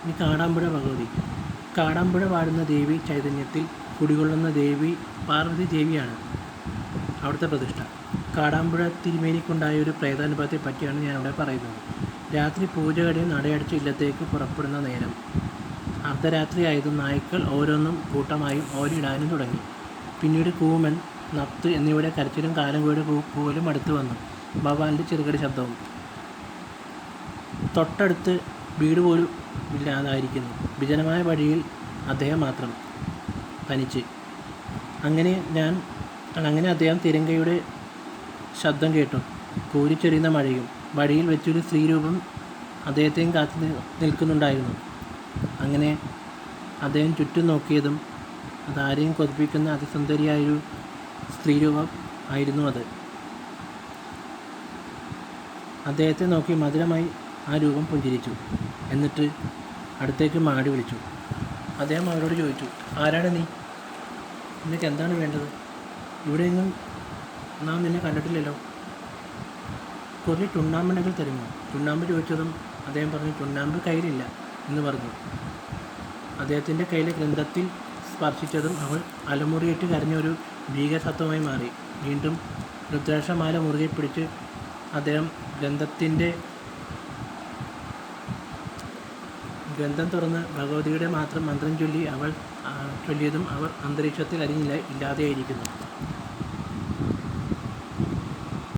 ഇനി കാടാമ്പുഴ ഭഗവതി. കാടാമ്പുഴ വാഴുന്ന ദേവി ചൈതന്യത്തിൽ കുടികൊള്ളുന്ന ദേവി പാർവതി ദേവിയാണ് അവിടുത്തെ പ്രതിഷ്ഠ. കാടാമ്പുഴ തിരുമേനിക്കുണ്ടായ ഒരു പ്രേതാനുഭവത്തെ പറ്റിയാണ് ഞാനിവിടെ പറയുന്നത്. രാത്രി പൂജ കഴിഞ്ഞ് നടയടച്ച് ഇല്ലത്തേക്ക് പുറപ്പെടുന്ന നേരം അർദ്ധരാത്രിയായതും നായ്ക്കൾ ഓരോന്നും കൂട്ടമായും ഓരിയിടാനും തുടങ്ങി. പിന്നീട് കൂമൻ, നത്ത് എന്നിവയുടെ കരച്ചിലും കാലങ്കോയുടെ കൂവലും അടുത്ത് വന്നു. ഭവാന്റെ ചെറുകടി ശബ്ദവും. തൊട്ടടുത്ത് വീട് പോലും ഇല്ലാതായിരിക്കുന്നു. വിജനമായ വഴിയിൽ അദ്ദേഹം മാത്രം തനിച്ച്. അങ്ങനെ അദ്ദേഹം തിരങ്കയുടെ ശബ്ദം കേട്ടു. കോരിച്ചൊരിയുന്ന മഴയും. വഴിയിൽ വെച്ചൊരു സ്ത്രീരൂപം അദ്ദേഹത്തെയും കാത്തു നിൽക്കുന്നുണ്ടായിരുന്നു. അങ്ങനെ അദ്ദേഹം ചുറ്റും നോക്കിയതും അതാരെയും കൊതിപ്പിക്കുന്ന അതിസുന്ദരിയായൊരു സ്ത്രീരൂപം ആയിരുന്നു അത്. അദ്ദേഹത്തെ നോക്കി മധുരമായി ആ രൂപം പുഞ്ചിരിച്ചു. എന്നിട്ട് അടുത്തേക്ക് മാടി വിളിച്ചു. അദ്ദേഹം അവരോട് ചോദിച്ചു, ആരാണ് നീ? നിനക്ക് എന്താണ് വേണ്ടത്? ഇവിടെയെങ്ങും നാം നിന്നെ കണ്ടിട്ടില്ലല്ലോ. കുറേ ചുണ്ണാമ്പുണ്ടെങ്കിൽ തരുമോ? ചുണ്ണാമ്പ് ചോദിച്ചതും അദ്ദേഹം പറഞ്ഞു, ചുണ്ണാമ്പ് കയ്യിലില്ല എന്ന് പറഞ്ഞു. അദ്ദേഹത്തിൻ്റെ കയ്യിലെ ഗ്രന്ഥത്തിൽ സ്പർശിച്ചതും അവൾ അലമുറിയിട്ട് കരഞ്ഞൊരു ഭീകരസത്വമായി മാറി. വീണ്ടും രുദ്രാക്ഷമാല മുറുകെ പിടിച്ച് അദ്ദേഹം ഗ്രന്ഥം തുറന്ന് ഭഗവതിയുടെ മാത്രം മന്ത്രം ചൊല്ലിയതും അവർ അന്തരീക്ഷത്തിൽ ഇല്ലാതെയായിരിക്കുന്നു.